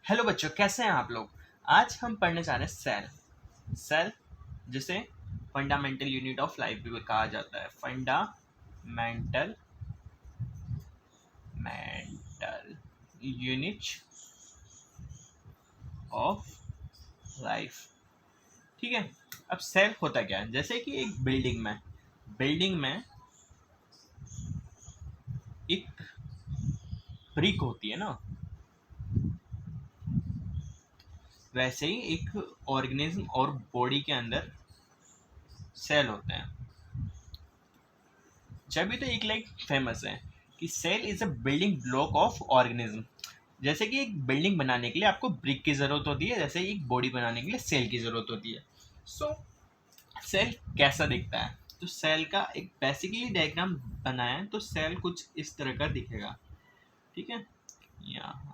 Hello बच्चों, कैसे हैं आप लोग। आज हम पढ़ने जा रहे हैं सेल जिसे फंडामेंटल यूनिट ऑफ लाइफ भी कहा जाता है। Fundamental mental unit of life. ठीक है। अब सेल होता क्या है, जैसे कि एक बिल्डिंग में एक ब्रिक होती है ना, वैसे ही एक ऑर्गेनिज्म और बॉडी के अंदर सेल होते हैं। जब भी तो एक लाइक फेमस है कि cell is a building block of organism. जैसे कि एक बिल्डिंग बनाने के लिए आपको ब्रिक की ज़रूरत होती है, जैसे एक बॉडी बनाने के लिए सेल की ज़रूरत होती है। सो सेल कैसा दिखता है, तो सेल का एक बेसिकली डायग्राम बनाया है, तो सेल कुछ इस तरह का दिखेगा। ठीक है, यहाँ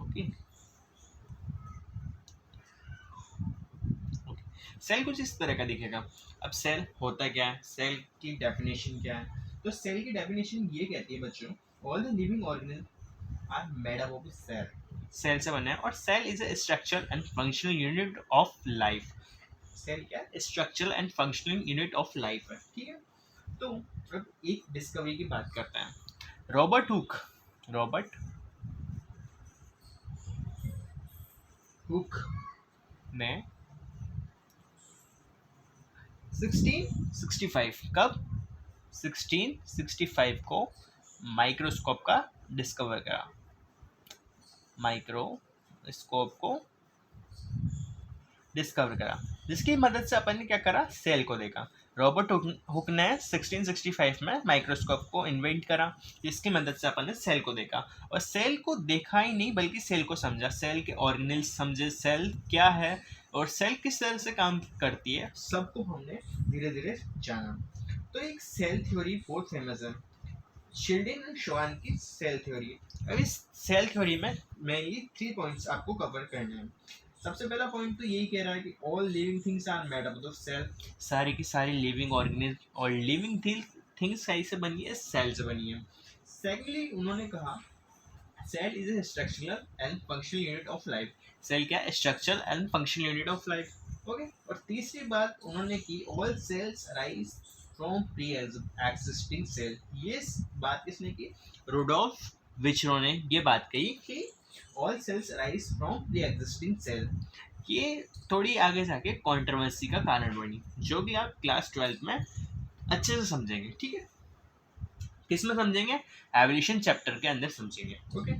ओके। सेल कुछ इस तरह का दिखेगा। अब सेल होता क्या है, सेल की डेफिनेशन क्या है, तो सेल की डेफिनेशन ये कहती है बच्चों, all the living organism are made up of cell. Cell से बने हैं, और cell is a structural and functional unit of life. Cell क्या है, structural and functional unit of life है। ठीक है, तो अब एक डिस्कवरी की बात करते हैं। रॉबर्ट हुक ने 1665 कब 1665 को माइक्रोस्कोप का डिस्कवर करा। माइक्रोस्कोप को डिस्कवर करा, जिसकी मदद से अपन ने क्या करा, सेल को देखा। रॉबर्ट हुक ने 1665 में माइक्रोस्कोप को इन्वेंट करा, जिसकी मदद से अपन ने सेल को देखा। और सेल को देखा ही नहीं बल्कि सेल को समझा, सेल के ऑर्गेनेल्स समझे, सेल क्या है और सेल किस तरह से काम करती है, सबको हमने धीरे धीरे जाना। तो एक सेल थ्योरी बहुत फेमस है, शिल्डिन एंड शोवान की सेल थ्योरी। अब इस सेल थ्योरी में मेनली 3 पॉइंट्स आपको कवर करने हैं। सबसे पहला पॉइंट तो यही कह रहा है कि all living things are made up of cell. सारी की सारी लिविंग ऑर्गेनिज्म और लिविंग थिंग्स कैसे बनी है, सेल से बनी है। सेकेंडली उन्होंने कहा cell is a structural and functional unit of life. Cell क्या है, structural and functional unit of life. Okay, और तीसरी बात उन्होंने की all cells rise from pre existing cell. ये बात किसने की, रुडोल्फ विचरो ने ये बात कही कि all cells rise from pre existing cell. ये थोड़ी आगे जाके कंट्रोवर्सी का कारण बनी, जो भी आप क्लास 12 में अच्छे से समझेंगे। ठीक है, किस में समझेंगे, एवोल्यूशन चैप्टर के अंदर समझेंगे। Okay,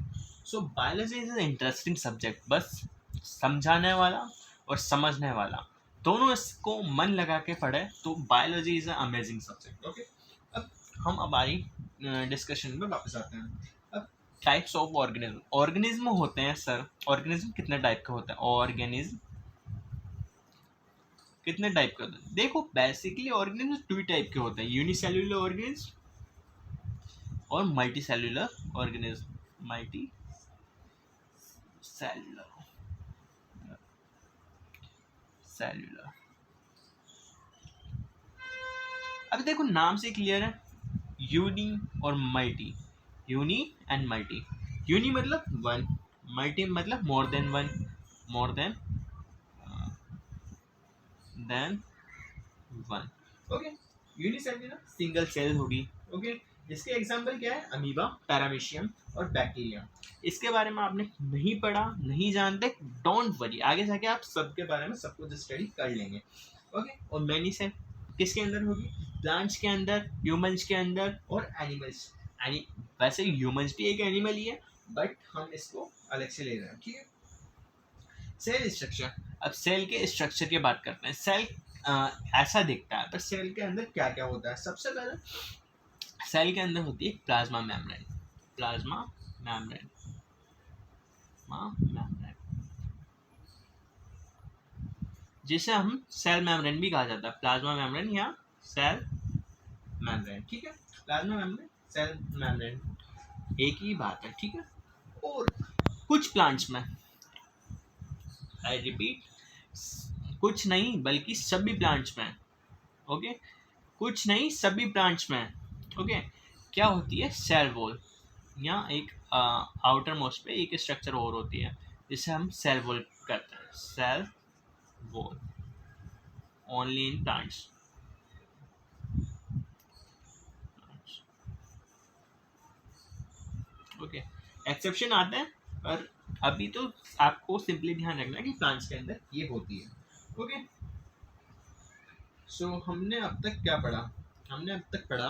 so biology is an interesting subject, बस समझाने वाला और समझने वाला दोनों इसको मन लगा के पढ़े तो biology is a amazing subject. Okay, अब हम हमारी डिस्कशन में वापस आते हैं। अब टाइप्स ऑफ ऑर्गेनिज्म। ऑर्गेनिज्म होते हैं सर, ऑर्गेनिज्म कितने टाइप के होते हैं, ऑर्गेनिज्म कितने टाइप के होते हैं, देखो बेसिकली ऑर्गेनिज्म 2 टाइप के होते हैं, यूनिसेल्युलर ऑर्गेनिज्म और multi cellular organism. Multi cellular. अभी देखो नाम से क्लियर है, यूनी और multi. Uni and multi. Uni मतलब वन, मल्टी मतलब more than one. Okay, unicellular single cell होगी। ओके, इसके एग्जांपल क्या है, अमीबा, पैरामीशियम और बैक्टीरिया। इसके बारे में आपने नहीं पढ़ा, नहीं जानते, डोंट वरी, आगे जाके आप सबके बारे में सब कुछ स्टडी कर लेंगे। ओके, और मैनी सेल किसके अंदर होगी, प्लांट्स के अंदर, ह्यूमंस के अंदर और एनिमल्स। वैसे ह्यूमंस भी एक एनिमल ही है, बट हम इसको अलग से ले रहे हैं। ठीक है, सेल स्ट्रक्चर। अब सेल के स्ट्रक्चर की बात करते हैं। सेल ऐसा दिखता है, पर सेल के अंदर क्या क्या होता है। सबसे पहले सेल के अंदर होती है plasma membrane. Plasma membrane, membrane जिसे हम सेल मेम्ब्रेन भी कहा जाता है। प्लाज्मा मेम्ब्रेन या सेल मेम्ब्रेन। ठीक है, प्लाज्मा मेम्ब्रेन, सेल मेम्ब्रेन एक ही बात है। ठीक है, और कुछ प्लांट्स में, आई रिपीट, कुछ नहीं बल्कि सभी प्लांट्स में, ओके, कुछ नहीं, सभी प्लांट्स में। ओके, क्या होती है सेल वॉल, या एक आउटर मोस्ट पे एक स्ट्रक्चर और होती है जिसे हम सेल वॉल कहते हैं, cell wall only in plants. Okay, exception आते हैं, पर अभी तो आपको सिंपली ध्यान रखना है कि प्लांट्स के अंदर ये होती है। ओके, सो हमने अब तक क्या पढ़ा? हमने अब तक पढ़ा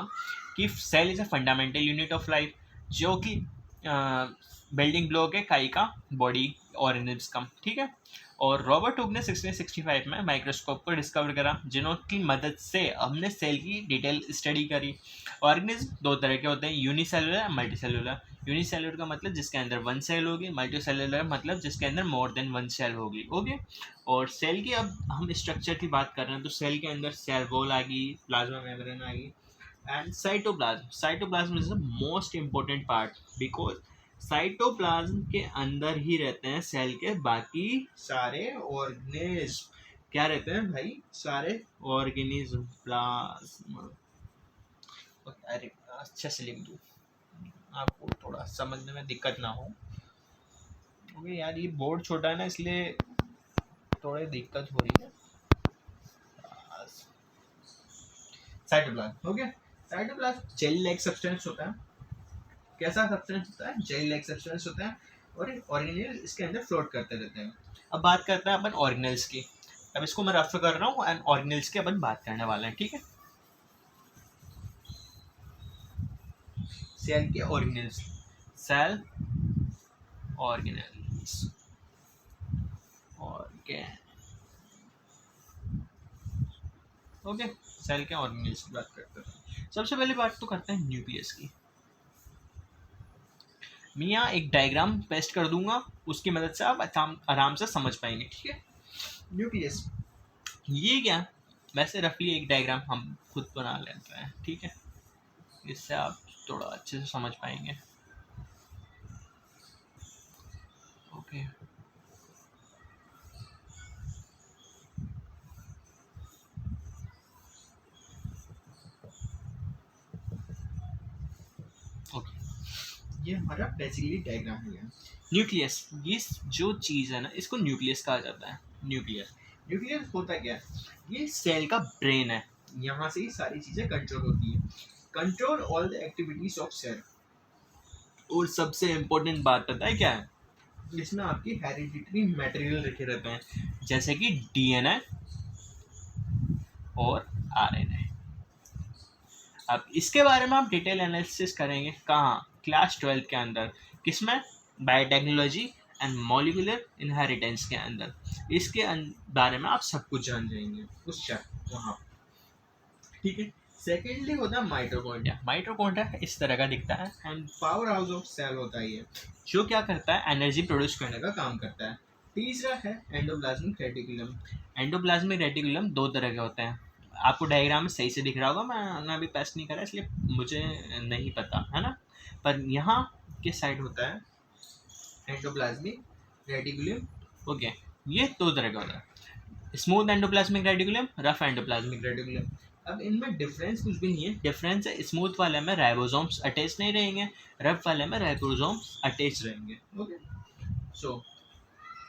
कि cell is a fundamental unit of life, जो कि बिल्डिंग ब्लॉक है काई का बॉडी ऑर्गेनिज्म का, ठीक है। और रॉबर्ट हुक ने 1665 में माइक्रोस्कोप को डिस्कवर करा, जिनकी मदद से हमने सेल की डिटेल स्टडी करी। ऑर्गेनिज्म दो तरह के होते हैं, यूनिसेलुलर, मल्टी सेलुलर। यूनिसेलुलर का मतलब जिसके अंदर वन सेल होगी, मल्टी सेलुलर मतलब जिसके अंदर मोर देन वन सेल होगी। ओके, और सेल की अब हम स्ट्रक्चर की बात कर रहे हैं, तो सेल के अंदर सेल वॉल आ गई, प्लाज्मा मेम्ब्रेन आ गई, and cytoplasm. Cytoplasm is the most important part, because cytoplasm के अंदर ही रहते हैं सेल के बाकी सारे ऑर्गेनिज्म। क्या रहते हैं भाई? सारे ऑर्गेनिज्म। प्लाज्मा, अरे अच्छा से लिख दूँ, आपको थोड़ा समझने में दिक्कत ना हो। ओके यार, ये बोर्ड छोटा है ना, इसलिए थोड़ी दिक्कत हो रही है। Cytoplasm, okay. Cytoplasm gel like substance होता है। कैसा सब्सटेंस होता है? जेल लाइक सब्सटेंस होता है, और ऑर्गेनेल इसके अंदर फ्लोट करते रहते हैं। अब बात करते हैं अपन ऑर्गेनेल्स की। अब इसको मैं रेफर कर रहा हूँ, एंड ऑर्गेनेल्स की अपन बात करने वाले हैं, ठीक है। सेल के organelles, cell organelles, okay, cell के ऑर्गेनेल्स की बात करते हैं। सबसे पहले बात तो करते हैं न्यूक्लियस की। मैं यहाँ एक डायग्राम पेस्ट कर दूंगा, उसकी मदद से आप आराम से समझ पाएंगे, ठीक है। न्यूक्लियस ये क्या, वैसे रफली एक डायग्राम हम खुद बना लेते हैं, ठीक है, इससे आप थोड़ा अच्छे से समझ पाएंगे। ओके, ओके, ये हमारा बेसिकली डायग्राम है। न्यूक्लियस, ये जो चीज़ है ना, इसको न्यूक्लियस कहा जाता है। न्यूक्लियस, न्यूक्लियस होता क्या है? ये सेल का ब्रेन है, यहाँ से ही सारी चीज़ें कंट्रोल होती है, control all the activities of cell. और सबसे इम्पोर्टेंट बात पता है क्या है? इसमें आपकी हेरिडिटरी मटेरियल रखे रहते हैं, जैसे कि डीएनए और आरएनए। अब इसके बारे में आप डिटेल एनालिसिस करेंगे कहाँ? क्लास 12 के अंदर। किसमें? बायोटेक्नोलॉजी एंड मॉलिक्यूलर इनहेरिटेंस के अंदर। इसके बारे में आप सब कुछ जान जाएंगे उस चैप्टर वहाँ, ठीक है। सेकेंडली होता है माइटोकॉन्ड्रिया। माइटोकॉन्ड्रिया इस तरह का दिखता है, and power house of cell होता है ये, जो क्या करता है? एनर्जी प्रोड्यूस करने का काम करता है। तीसरा है एंडोप्लाज्मिक रेटिकुलम। एंडोप्लाज्मिक रेटिकुलम दो तरह के होते हैं, आपको डायग्राम में सही से दिख रहा होगा, मैं अभी पेस्ट नहीं करा इसलिए मुझे नहीं पता है ना, पर यहाँ किस साइड होता है एंडोप्लाज्मिक रेटिकुलम। ओके, ये दो तरह का होता है, smooth endoplasmic reticulum, rough endoplasmic reticulum. अब इनमें डिफरेंस कुछ भी नहीं है। डिफरेंस है, स्मूथ वाले में राइबोसोम्स अटैच नहीं रहेंगे, रफ वाले में राइबोसोम्स अटैच रहेंगे। ओके, सो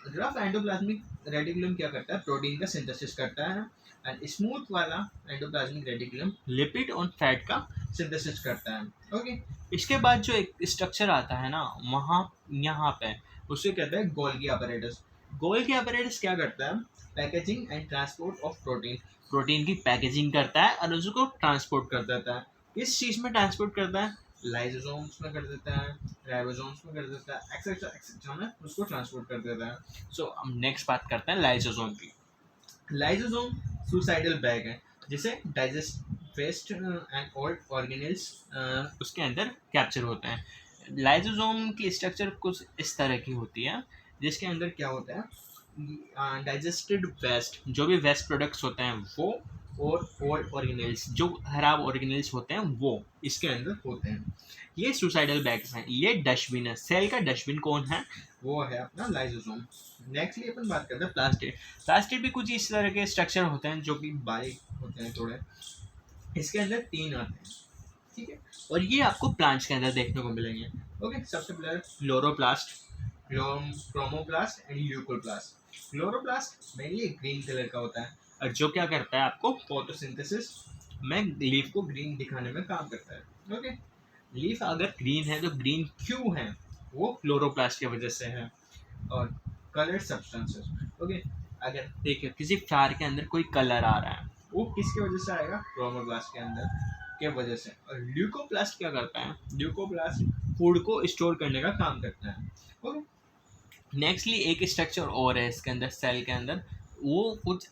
रफ एंडोप्लाज्मिक रेटिकुलम क्या करता है? प्रोटीन का सिंथेसिस करता है, एंड स्मूथ वाला एंडोप्लाज्मिक रेटिकुलम लिपिड और फैट का सिंथेसिस करता है। ओके, इसके बाद जो एक स्ट्रक्चर आता है ना वहाँ, यहाँ पे उसे कहते हैं गोल्गी अपैरेटस। गोल्गी अपैरेटस क्या करता है? Packaging and transport of protein. Protein की पैकेजिंग करता है और उसको ट्रांसपोर्ट कर देता है। किस चीज़ में ट्रांसपोर्ट करता है? लाइसोसोम्स में कर देता है, राइबोसोम्स में कर देता है, एक्सेट्रा एक्सेट्रा में उसको ट्रांसपोर्ट कर देता है। सो हम नेक्स्ट बात करते हैं लाइसोसोम की। लाइसोसोम सुसाइडल बैग है, जिसे digest waste and old organelles उसके अंदर कैप्चर होते हैं। लाइसोसोम की स्ट्रक्चर कुछ इस तरह की होती है, जिसके अंदर क्या होता है? डाइजेस्टेड वेस्ट, जो भी वेस्ट प्रोडक्ट्स होते हैं वो, और ओल्ड ऑर्गेनेल्स, जो खराब ऑर्गेनेल्स होते हैं वो इसके अंदर होते हैं। ये सुसाइडल बैग्स हैं, ये डस्टबिन है। सेल का डस्टबिन कौन है? वो है अपना लाइसोसोम। नेक्स्टली अपन बात करते हैं प्लास्टिड। प्लास्टिड भी कुछ इस तरह के स्ट्रक्चर होते हैं जो कि बारीक होते हैं थोड़े, इसके अंदर 3 आते हैं, ठीक है। और ये आपको प्लांट्स के अंदर देखने को मिलेंगे। ओके, सबसे पहले chloroplast, chromoplast and leucoplast. Chloroplast mainly green colour का होता है और जो क्या करता है आपको फोटोसिंथेसिस में लीफ को ग्रीन दिखाने में काम करता है। ओके, लीफ अगर ग्रीन है तो ग्रीन क्यों है, वो क्लोरोप्लास्ट की वजह से है। और कलर सब्सटेंसेस, ओके, अगर देखिए किसी फ्लावर के अंदर कोई कलर आ रहा है वो किसकी वजह से आएगा, क्रोमोप्लास्ट के अंदर के वजह से। और ल्यूकोप्लास्ट क्या करता है, ल्यूकोप्लास्ट फूड को स्टोर करने का काम करता है। ओके, नेक्स्टली एक स्ट्रक्चर और है इसके अंदर, सेल के अंदर, वो कुछ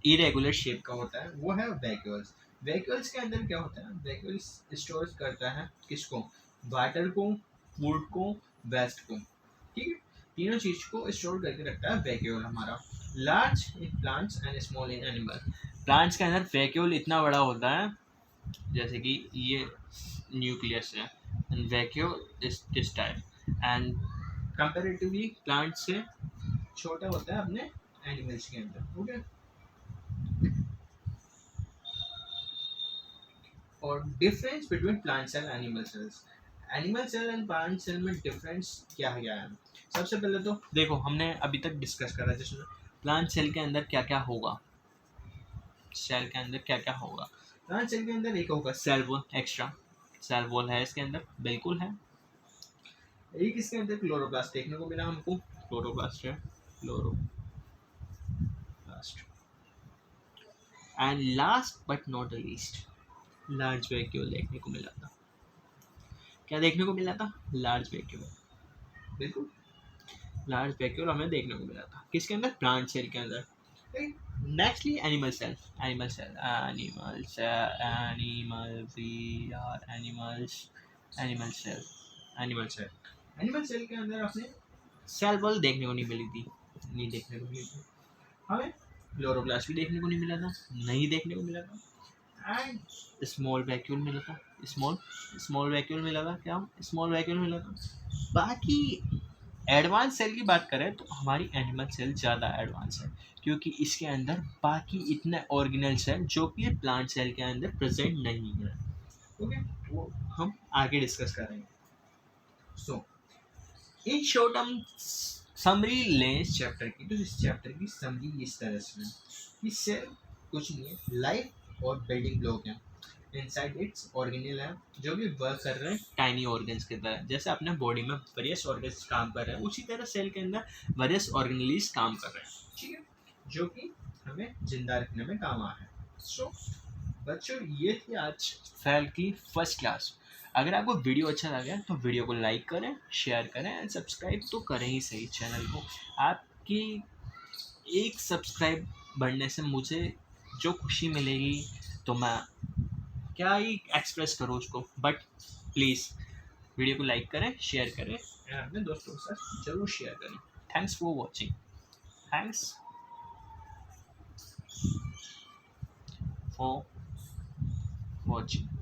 इरेगुलर शेप का होता है, वो है वैक्यूल्स। वैक्यूल्स के अंदर क्या होता है, वैक्यूल्स स्टोर करता है किसको, वाटर को, फूड को, वेस्ट को, ठीक है। तीनों चीज को स्टोर करके रखता है वैक्यूल हमारा। Large in plants and small in animal. Plants के अंदर वैक्यूल इतना बड़ा होता है, जैसे कि ये न्यूक्लियस है, and vacuole is this type, and comparatively plant से छोटा होता है अपने एनिमल्स के अंदर। ओके, और difference between plant cell and animal cells. Animal cell and plant cell में डिफरेंस क्या है। सबसे पहले तो देखो हमने अभी तक डिस्कस करा जिसमें प्लांट सेल के अंदर क्या क्या होगा, सेल के अंदर क्या क्या होगा। प्लांट सेल के अंदर एक होगा cell wall, extra cell wall है इसके अंदर, बिल्कुल है। एक इसके अंदर क्लोरोप्लास्ट देखने को मिला हमको, क्लोरोप्लास्ट है, chloroplast. And last but not the least, large vacuole देखने को मिला था। क्या देखने को मिला था, लार्ज वैक्यूल, बिल्कुल लार्ज वैक्यूल हमें देखने को मिला था किसके अंदर, प्लांट सेल के अंदर। Nextly animal cell, animal cell, animals, animal, we are animals, animal cell, animal cell. Animal cell के अंदर अपने सेल वॉल देखने को नहीं मिली थी, नहीं देखने को मिली थी हमें। क्लोरोप्लास्ट भी देखने को नहीं मिला था, नहीं देखने को मिला था। एंड स्मॉल वैक्यूल मिला था, स्मॉल स्मॉल वैक्यूल मिला था, क्या स्मॉल वैक्यूल मिला था। बाकी एडवांस सेल की बात करें तो हमारी एनिमल सेल ज़्यादा एडवांस है, क्योंकि इसके अंदर बाकी इतने ऑर्गेनल्स हैं जो कि प्लांट सेल के अंदर प्रेजेंट नहीं है। ओके, वो हम आगे डिस्कस करेंगे। सो इन शॉर्ट हम समरी लें इस चैप्टर की, तो इस चैप्टर की समरी इस तरह से है कि सेल कुछ नहीं है, लाइफ और बिल्डिंग ब्लॉक है। इनसाइड इट्स ऑर्गेनल है जो कि वर्क कर रहे हैं टाइनी ऑर्गन्स की तरह। जैसे अपने बॉडी में वेरियस ऑर्गन्स काम कर रहे हैं, उसी तरह सेल के अंदर वेरियस ऑर्गेनलीज काम कर रहे हैं, ठीक है, जो कि हमें जिंदा रखने में काम आ रहे हैं। सो बच्चों, ये थी आज सेल की फर्स्ट क्लास। अगर आपको वीडियो अच्छा लगा तो वीडियो को लाइक करें, शेयर करें एंड सब्सक्राइब तो करें ही सही चैनल को। आपकी एक सब्सक्राइब बढ़ने से मुझे जो खुशी मिलेगी तो मैं क्या ही एक्सप्रेस करूँ उसको, बट प्लीज़ वीडियो को लाइक करें, शेयर करें एंड अपने दोस्तों के साथ ज़रूर शेयर करें। Thanks for watching, thanks for watching.